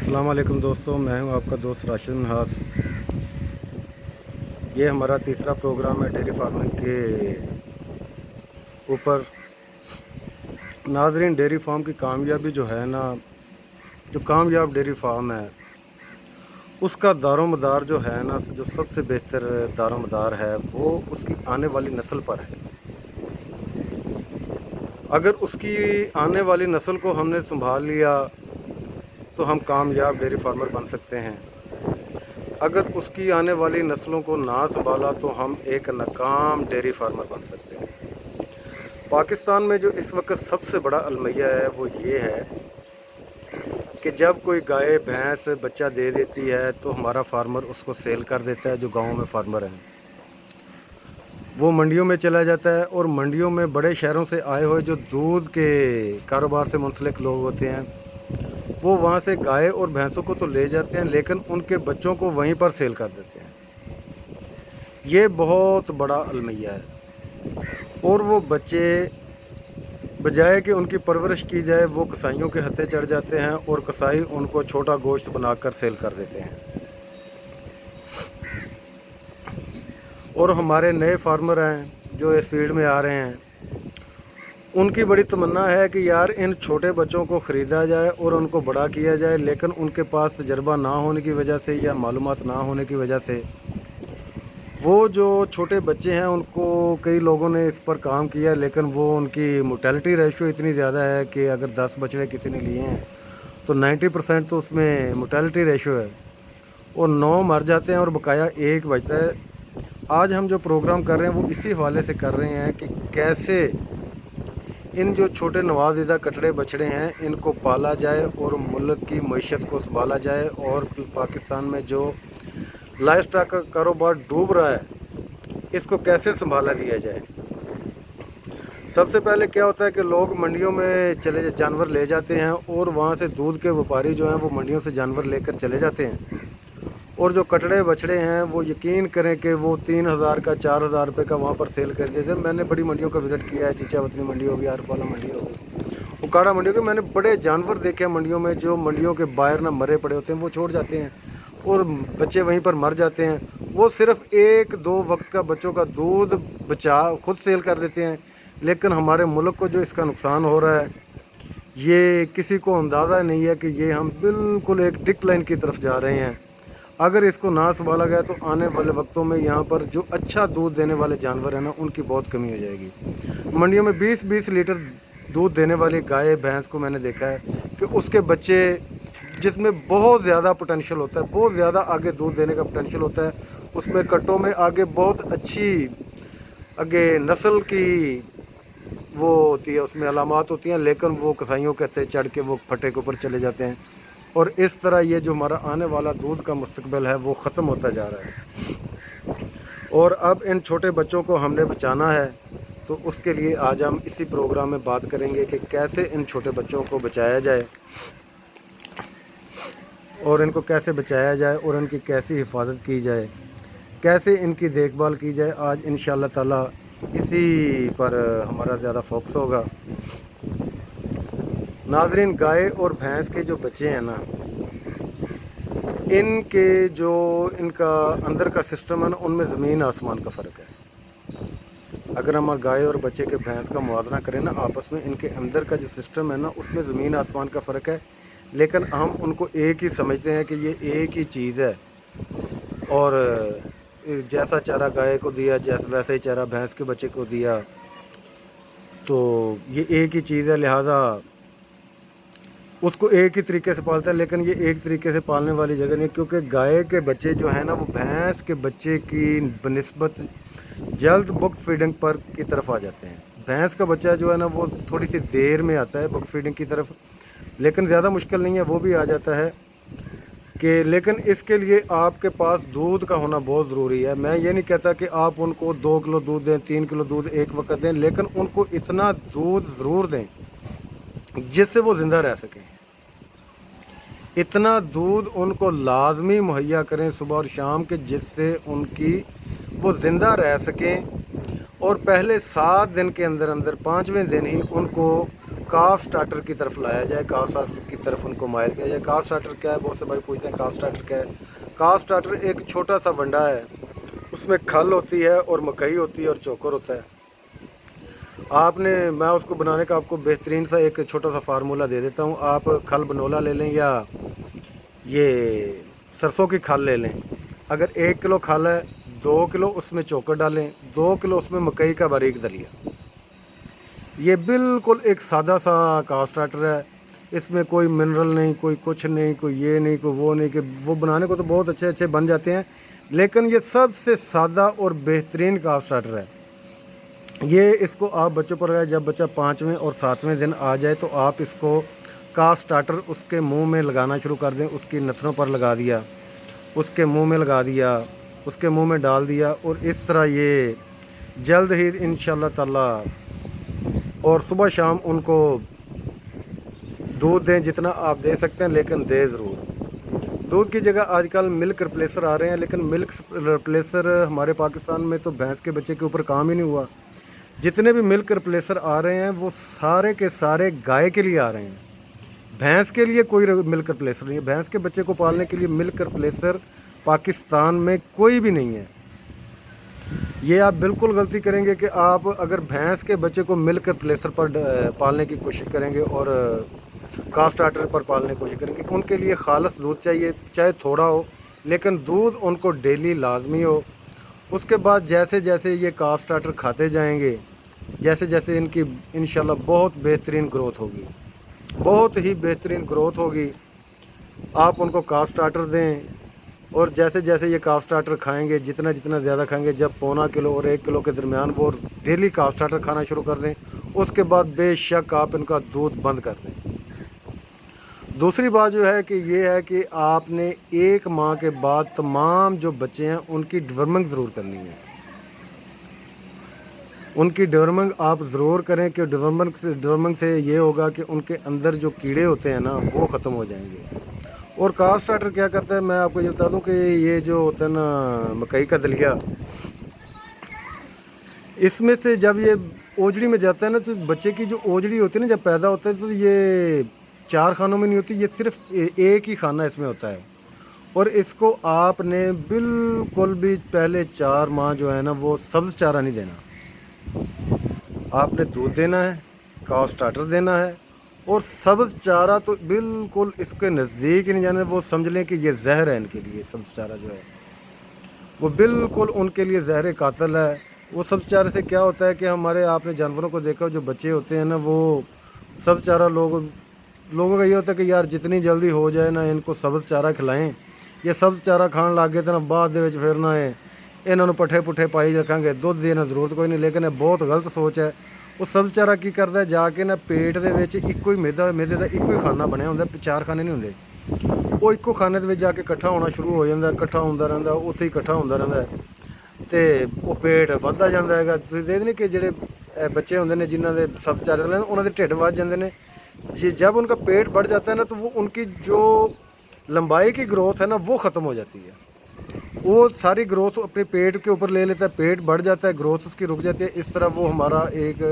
अस्सलाम वालेकुम दोस्तों, मैं हूं आपका दोस्त राशिद मिन्हास। ये हमारा तीसरा प्रोग्राम है डेयरी फार्मिंग के ऊपर। नाज़रीन, डेयरी फार्म की कामयाबी जो है ना, जो कामयाब डेयरी फार्म है उसका दारोमदार जो है ना, जो सबसे बेहतर दारोमदार है वो उसकी आने वाली नस्ल पर है। अगर उसकी आने वाली नस्ल को हमने संभाल लिया तो हम कामयाब डेयरी फार्मर बन सकते हैं। अगर उसकी आने वाली नस्लों को ना संभाला तो हम एक नाकाम डेयरी फार्मर बन सकते हैं। पाकिस्तान में जो इस वक्त सबसे बड़ा अलमिया है वो ये है कि जब कोई गाय भैंस बच्चा दे देती है तो हमारा फार्मर उसको सेल कर देता है। जो गाँव में फार्मर हैं वो मंडियों में चला जाता है, और मंडियों में बड़े शहरों से आए हुए जो दूध के कारोबार से मुंसलिक लोग होते हैं वो वहाँ से गाय और भैंसों को तो ले जाते हैं, लेकिन उनके बच्चों को वहीं पर सेल कर देते हैं। ये बहुत बड़ा अलमिया है। और वो बच्चे बजाय कि उनकी परवरिश की जाए वो कसाइयों के हत्थे चढ़ जाते हैं, और कसाई उनको छोटा गोश्त बनाकर सेल कर देते हैं। और हमारे नए फार्मर हैं जो इस फील्ड में आ रहे हैं, उनकी बड़ी तमन्ना है कि यार इन छोटे बच्चों को ख़रीदा जाए और उनको बड़ा किया जाए, लेकिन उनके पास तजर्बा ना होने की वजह से या मालूमात ना होने की वजह से वो जो छोटे बच्चे हैं उनको कई लोगों ने इस पर काम किया, लेकिन वो उनकी मोर्टेलिटी रेशो इतनी ज़्यादा है कि अगर 10 बछड़े किसी ने लिए हैं तो 90% तो उसमें मोर्टेलिटी रेशो है, और 9 मर जाते हैं और बकाया 1 बचता है। आज हम जो प्रोग्राम कर रहे हैं वो इसी हवाले से कर रहे हैं कि कैसे इन जो छोटे नवाज़िदा कटड़े बछड़े हैं इनको पाला जाए और मुल्क की मईशत को संभाला जाए, और पाकिस्तान में जो लाइव स्टॉक का कारोबार डूब रहा है इसको कैसे संभाला दिया जाए। सबसे पहले क्या होता है कि लोग मंडियों में चले जानवर ले जाते हैं, और वहाँ से दूध के व्यापारी जो हैं वो मंडियों से जानवर लेकर चले जाते हैं, और जो कटड़े बछड़े हैं वो यकीन करें कि वो 3000 का 4000 रुपये का वहाँ पर सेल कर देते हैं। मैंने बड़ी मंडियों का विज़िट किया है, चिचावतनी मंडी हो गई, आरफवाला मंडी हो गई, उकाड़ा मंडी हो गई। मैंने बड़े जानवर देखे हैं मंडियों में, जो मंडियों के बाहर ना मरे पड़े होते हैं वो छोड़ जाते हैं और बच्चे वहीं पर मर जाते हैं। वो सिर्फ 1-2 वक्त का बच्चों का दूध बचा खुद सेल कर देते हैं, लेकिन हमारे मुल्क को जो इसका नुकसान हो रहा है ये किसी को अंदाज़ा नहीं है कि ये हम बिल्कुल एक डिक्लाइन की तरफ जा रहे हैं। अगर इसको ना संभाला गया तो आने वाले वक्तों में यहाँ पर जो अच्छा दूध देने वाले जानवर हैं ना उनकी बहुत कमी हो जाएगी। मंडियों में 20-20 लीटर दूध देने वाली गाय भैंस को मैंने देखा है कि उसके बच्चे जिसमें बहुत ज़्यादा पोटेंशियल होता है, बहुत ज़्यादा आगे दूध देने का पोटेंशियल होता है, उसमें कट्टों में आगे बहुत अच्छी आगे नस्ल की वो होती है, उसमें अलामात होती हैं, लेकिन वो कसाइयों के हत्थे चढ़ के वो फटे के ऊपर चले जाते हैं, और इस तरह ये जो हमारा आने वाला दूध का मुस्तकबिल है वो ख़त्म होता जा रहा है। और अब इन छोटे बच्चों को हमने बचाना है, तो उसके लिए आज हम इसी प्रोग्राम में बात करेंगे कि कैसे इन छोटे बच्चों को बचाया जाए, और इनको कैसे बचाया जाए, और इनकी कैसी हिफाजत की जाए, कैसे इनकी देखभाल की जाए। आज इंशाअल्लाह ताला इसी पर हमारा ज़्यादा फोकस होगा। नाज़रीन, गाय और भैंस के जो बच्चे हैं ना, इनके जो इनका अंदर का सिस्टम है ना उनमें ज़मीन आसमान का फ़र्क है। अगर हम गाय और बच्चे के भैंस का मुआवजा करें ना आपस में, इनके अंदर का जो सिस्टम है ना उसमें ज़मीन आसमान का फ़र्क है, लेकिन हम उनको एक ही समझते हैं कि ये एक ही चीज़ है, और जैसा चारा गाय को दिया वैसा ही चारा भैंस के बच्चे को दिया, तो ये एक ही चीज़ है, लिहाजा उसको एक ही तरीके से पालता है। लेकिन ये एक तरीके से पालने वाली जगह नहीं, क्योंकि गाय के बच्चे जो है ना वो भैंस के बच्चे की बनिस्बत जल्द बुक फीडिंग पर की तरफ आ जाते हैं। भैंस का बच्चा जो है ना वो थोड़ी सी देर में आता है बुक फीडिंग की तरफ, लेकिन ज़्यादा मुश्किल नहीं है, वो भी आ जाता है कि, लेकिन इसके लिए आपके पास दूध का होना बहुत ज़रूरी है। मैं ये नहीं कहता कि आप उनको 2 किलो दूध दें, 3 किलो दूध एक वक्त दें, लेकिन उनको इतना दूध ज़रूर दें जिससे वो ज़िंदा रह सकें। इतना दूध उनको लाजमी मुहैया करें सुबह और शाम के, जिससे उनकी वो ज़िंदा रह सकें, और पहले 7 दिन के अंदर अंदर 5वें दिन ही उनको काफ स्टार्टर की तरफ लाया जाए, काफ स्टार्टर की तरफ उनको माइल किया जाए। काफ स्टार्टर क्या है, बहुत से भाई पूछते हैं काफ स्टार्टर क्या है। काफ स्टार्टर एक छोटा सा वंडा है, उसमें खल होती है और मकई होती है और चोकर होता है। मैं उसको बनाने का आपको बेहतरीन सा एक छोटा सा फार्मूला दे देता हूँ। आप खल बनोला ले लें या ये सरसों की खल ले लें। अगर 1 किलो खल है, 2 किलो उसमें चोकर डालें, 2 किलो उसमें मकई का बारीक दलिया। ये बिल्कुल एक सादा सा काफ स्टार्टर है, इसमें कोई मिनरल नहीं, कोई कुछ नहीं, कोई ये नहीं, कोई वो नहीं। कि वो बनाने को तो बहुत अच्छे अच्छे बन जाते हैं, लेकिन ये सबसे सादा और बेहतरीन काफ स्टार्टर है। ये इसको आप बच्चों पर लगाए, जब बच्चा 5वें और 7वें दिन आ जाए तो आप इसको काफ स्टार्टर उसके मुंह में लगाना शुरू कर दें। उसकी नथनों पर लगा दिया, उसके मुंह में लगा दिया, उसके मुंह में डाल दिया, और इस तरह ये जल्द ही इंशाल्लाह ताला। और सुबह शाम उनको दूध दें जितना आप दे सकते हैं, लेकिन दे ज़रूर। दूध की जगह आजकल मिल्क रिप्लेसर आ रहे हैं, लेकिन मिल्क रिप्लेसर हमारे पाकिस्तान में तो भैंस के बच्चे के ऊपर काम ही नहीं हुआ। जितने भी मिल्क रिप्लेसर आ रहे हैं वो सारे के सारे गाय के लिए आ रहे हैं, भैंस के लिए कोई मिल्क रिप्लेसर नहीं है। भैंस के बच्चे को पालने के लिए मिल्क रिप्लेसर पाकिस्तान में कोई भी नहीं है। ये आप बिल्कुल गलती करेंगे कि आप अगर भैंस के बच्चे को मिल्क रिप्लेसर पर पालने की कोशिश करेंगे और काफ स्टार्टर पर पालने की कोशिश करेंगे। उनके लिए खालस दूध चाहिए, चाहे थोड़ा हो, लेकिन दूध उनको डेली लाजमी हो। उसके बाद जैसे जैसे ये काफ स्टार्टर खाते जाएंगे, जैसे जैसे इनकी इंशाल्लाह बहुत बेहतरीन ग्रोथ होगी, बहुत ही बेहतरीन ग्रोथ होगी। आप उनको काफ स्टार्टर दें, और जैसे जैसे ये काफ स्टार्टर खाएंगे, जितना जितना ज़्यादा खाएंगे, जब 0.25 किलो और 1 किलो के दरमियान वो डेली काफ स्टार्टर खाना शुरू कर दें, उसके बाद बेशक आप इनका दूध बंद कर दें। दूसरी बात जो है कि ये है कि आपने 1 माह के बाद तमाम जो बच्चे हैं उनकी डिवर्मिंग ज़रूर करनी है। उनकी डिवर्मिंग आप ज़रूर करें कि डिवर्मिंग से ये होगा कि उनके अंदर जो कीड़े होते हैं ना वो ख़त्म हो जाएंगे। और काफ स्टार्टर क्या करता है, मैं आपको ये बता दूं कि ये जो होता है ना मकई का दलिया, इसमें से जब ये ओजड़ी में जाता है ना, तो बच्चे की जो ओजड़ी होती है ना, जब पैदा होता है तो ये 4 खानों में नहीं होती, ये सिर्फ एक ही खाना इसमें होता है। और इसको आपने बिल्कुल भी पहले 4 माह जो है ना वो सब्ज़ चारा नहीं देना। आपने दूध देना है, काफ स्टार्टर देना है, और सब्ज़ चारा तो बिल्कुल इसके नज़दीक ही नहीं जाना। वो समझ लें कि ये जहर है इनके लिए। सब्ज़ चारा जो है वो बिल्कुल उनके लिए जहर कातिल है। वो सब्ज़ चारे से क्या होता है कि आपने जानवरों को देखा, जो बच्चे होते हैं ना, वो सब्ज़ चारा लोगों का ये होता है कि यार जितनी जल्दी हो जाए ना इनको सब्ज़ चारा खिलाएं। ये सब्ज़ चारा खान लग गए तो ना बाद ਦੇ ਵਿੱਚ ਫਿਰ ਨਾ ਇਹਨਾਂ ਨੂੰ ਪੱਠੇ ਪੁੱਠੇ ਪਾਈ ਰੱਖਾਂਗੇ, ਦੁੱਧ ਦੀ ਇਹਨਾਂ ਜ਼ਰੂਰਤ ਕੋਈ ਨਹੀਂ। ਲੇਕਿਨ ਇਹ ਬਹੁਤ ਗਲਤ ਸੋਚ ਹੈ। ਉਹ ਸਬਜ਼ ਚਾਰਾ ਕੀ ਕਰਦਾ, ਜਾ ਕੇ ਨਾ ਪੇਟ ਦੇ ਵਿੱਚ ਇੱਕੋ ਹੀ ਮੈਦੇ ਦਾ ਇੱਕੋ ਹੀ ਖਾਨਾ ਬਣਿਆ ਹੁੰਦਾ, 4 ਖਾਨੇ ਨਹੀਂ ਹੁੰਦੇ। ਉਹ ਇੱਕੋ ਖਾਨੇ ਦੇ ਵਿੱਚ ਜਾ ਕੇ ਇਕੱਠਾ ਹੋਣਾ ਸ਼ੁਰੂ ਹੋ ਜਾਂਦਾ, ਇਕੱਠਾ ਹੁੰਦਾ ਰਹਿੰਦਾ, ਉੱਥੇ ਹੀ ਇਕੱਠਾ ਹੁੰਦਾ ਰਹਿੰਦਾ ਤੇ ਉਹ ਪੇਟ ਵੱਧਦਾ ਜਾਂਦਾ ਹੈਗਾ। ਤੁਸੀਂ ਦੇਖਦੇ ਨਹੀਂ ਕਿ ਜਿਹੜੇ ਬੱਚੇ ਹੁੰਦੇ ਨੇ ਜਿਨ੍ਹਾਂ ਦੇ ਸਬਜ਼ ਚਾਰੇ ਲੈਂਦੇ, ਉਹਨਾਂ ਦੇ ਢਿੱਡ ਵੱਧ ਜਾਂਦੇ ਨੇ। जब उनका पेट बढ़ जाता है ना, तो वो उनकी जो लंबाई की ग्रोथ है ना वो ख़त्म हो जाती है। वो सारी ग्रोथ अपने पेट के ऊपर ले लेता है, पेट बढ़ जाता है, ग्रोथ उसकी रुक जाती है। इस तरह वो हमारा एक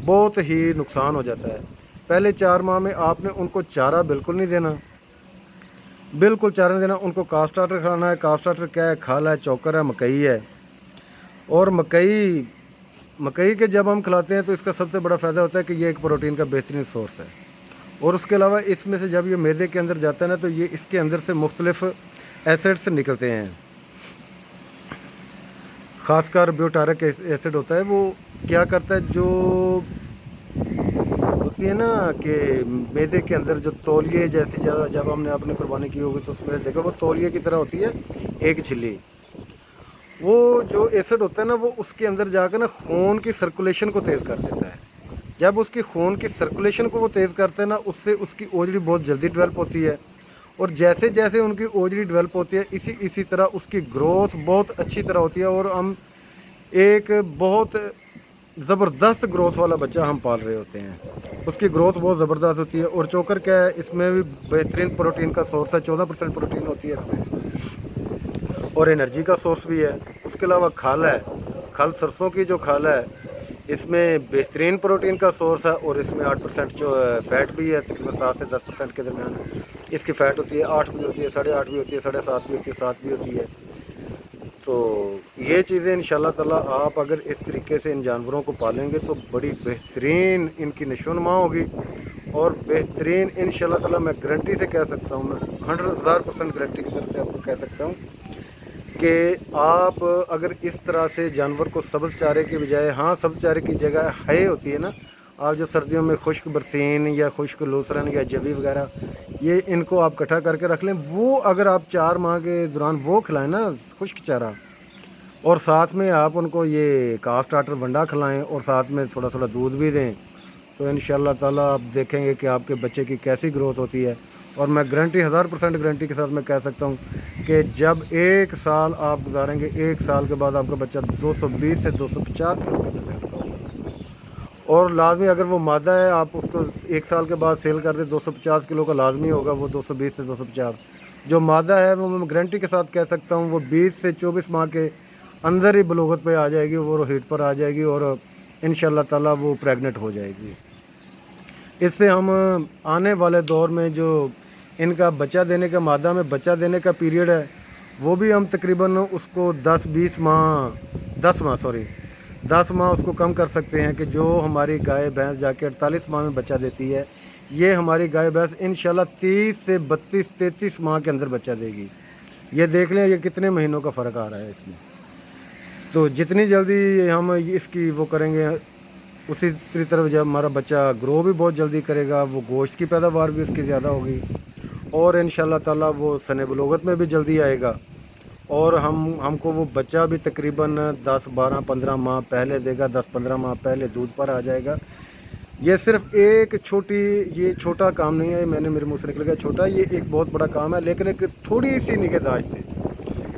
बहुत ही नुकसान हो जाता है। पहले 4 माह में आपने उनको चारा बिल्कुल नहीं देना, बिल्कुल चारा नहीं देना। उनको काफ स्टार्टर खाना है। काफ स्टार्टर क्या है, खल है, चोकर है, मकई है। और मकई के जब हम खिलाते हैं तो इसका सबसे बड़ा फ़ायदा होता है कि ये एक प्रोटीन का बेहतरीन सोर्स है। और उसके अलावा इसमें से जब ये मैदे के अंदर जाता है ना, तो ये इसके अंदर से मुख्तलिफ़ एसिड्स निकलते हैं। ख़ासकर ब्यूटारिक एसिड होता है, वो क्या करता है, जो होती है ना कि मैदे के अंदर जो तौलिए जैसी जब हमने आपने कुर्बानी की होगी तो उसमें देखो वो तौलिए की तरह होती है एक झिल्ली। वो जो एसिड होता है ना वो उसके अंदर जाकर ना खून की सर्कुलेशन को तेज़ कर देता है। जब उसकी खून की सर्कुलेशन को वो तेज़ करता है ना, उससे उसकी ओजड़ी बहुत जल्दी डेवलप होती है। और जैसे जैसे उनकी ओजड़ी डेवलप होती है इसी तरह उसकी ग्रोथ बहुत अच्छी तरह होती है। और हम एक बहुत ज़बरदस्त ग्रोथ वाला बच्चा हम पाल रहे होते हैं, उसकी ग्रोथ बहुत ज़बरदस्त होती है। और चोकर क्या है, इसमें भी बेहतरीन प्रोटीन का सोर्स है, 14% प्रोटीन होती है इसमें, और एनर्जी का सोर्स भी है। उसके अलावा खल है, खल सरसों की जो खल है اس میں بہترین پروٹین کا سورس ہے اور اس میں 8% جو فیٹ بھی ہے، تقریباً 7 سے 10% کے درمیان اس کی فیٹ ہوتی ہے، 8 بھی ہوتی ہے، 8.5 بھی ہوتی ہے، 7.5 بھی ہوتی ہے، 7 بھی ہوتی ہے۔ تو یہ چیزیں انشاءاللہ تعالیٰ آپ اگر اس طریقے سے ان جانوروں کو پالیں گے تو بڑی بہترین ان کی نشو و نما ہوگی، اور بہترین انشاءاللہ تعالیٰ میں گارنٹی سے کہہ سکتا ہوں، میں 100,000% گارنٹی کی طرف سے آپ کو کہہ سکتا ہوں کہ آپ اگر اس طرح سے جانور کو سبز چارے کی بجائے، ہاں سبز چارے کی جگہ ہے ہوتی ہے نا، آپ جو سردیوں میں خشک برسین یا خشک لوسرن یا جبی وغیرہ یہ ان کو آپ اکٹھا کر کے رکھ لیں، وہ اگر آپ 4 ماہ کے دوران وہ کھلائیں نا خشک چارہ، اور ساتھ میں آپ ان کو یہ کاف ٹاٹر ونڈا کھلائیں اور ساتھ میں تھوڑا تھوڑا دودھ بھی دیں، تو انشاءاللہ تعالیٰ آپ دیکھیں گے کہ آپ کے بچے کی کیسی گروتھ ہوتی ہے۔ اور میں گارنٹی 1000% گارنٹی کے ساتھ میں کہہ سکتا ہوں کہ جب 1 سال آپ گزاریں گے، 1 سال کے بعد آپ کا بچہ 220 سے 250 کلو کے درمیان کا ہوگا، اور لازمی اگر وہ مادہ ہے آپ اس کو 1 سال کے بعد سیل کر دیں 250 کلو کا لازمی ہوگا، وہ 220 سے 250۔ جو مادہ ہے وہ میں گارنٹی کے ساتھ کہہ سکتا ہوں وہ 20 سے 24 ماہ کے اندر ہی بلوغت پہ آ جائے گی، وہ ہیٹ پر آ جائے گی، اور انشاءاللہ تعالیٰ وہ پریگننٹ ہو جائے گی۔ اس سے ہم آنے والے دور میں جو ان کا بچہ دینے کا مادہ میں بچہ دینے کا پیریڈ ہے وہ بھی ہم تقریباً اس کو 10 ماہ اس کو کم کر سکتے ہیں، کہ جو ہماری گائے بھینس جا کے 48 ماہ میں بچہ دیتی ہے، یہ ہماری گائے بھینس انشاءاللہ 30 سے 32-33 ماہ کے اندر بچہ دے گی۔ یہ دیکھ لیں یہ کتنے مہینوں کا فرق آ رہا ہے اس میں۔ تو جتنی جلدی ہم اس کی وہ کریں گے، اسی طرح جب ہمارا بچہ گرو بھی بہت جلدی کرے گا، وہ گوشت کی پیداوار بھی اس کی زیادہ ہوگی، اور انشاءاللہ تعالیٰ وہ سن بلوغت میں بھی جلدی آئے گا، اور ہم کو وہ بچہ بھی تقریباً 10-12-15 ماہ پہلے دے گا، 10-15 ماہ پہلے دودھ پر آ جائے گا۔ یہ صرف ایک یہ چھوٹا کام نہیں ہے، میں نے میرے منہ سے نکل گیا چھوٹا، یہ ایک بہت بڑا کام ہے، لیکن ایک تھوڑی سی نگہداشت سے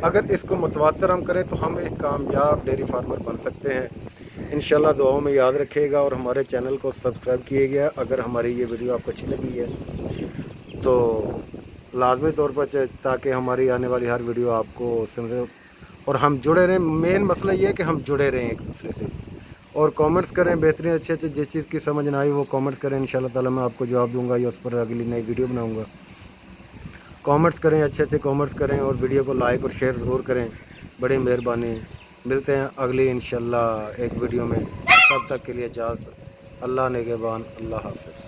اگر اس کو متواتر ہم کریں تو ہم ایک کامیاب ڈیری فارمر بن سکتے ہیں۔ انشاءاللہ دعاؤں میں یاد رکھیے گا، اور ہمارے چینل کو سبسکرائب کیے گیا۔ اگر ہماری یہ ویڈیو آپ کو اچھی لگی ہے تو لازمی طور پر تاکہ ہماری آنے والی ہر ویڈیو آپ کو سن رہے، اور ہم جڑے رہیں۔ مین مسئلہ یہ ہے کہ ہم جڑے رہیں ایک دوسرے سے، اور کامنٹس کریں بہترین اچھے جس چیز کی سمجھ نہ آئی وہ کامنٹس کریں، انشاءاللہ تعالیٰ میں آپ کو جواب دوں گا یا اس پر اگلی نئی ویڈیو بناؤں گا۔ کامنٹس کریں، اچھے کامنٹس کریں، اور ویڈیو کو لائک اور شیئر ضرور کریں، بڑی مہربانی۔ ملتے ہیں اگلی انشاءاللہ ایک ویڈیو میں، تب تک کے لیے اجازت، اللہ نگہبان، اللہ حافظ۔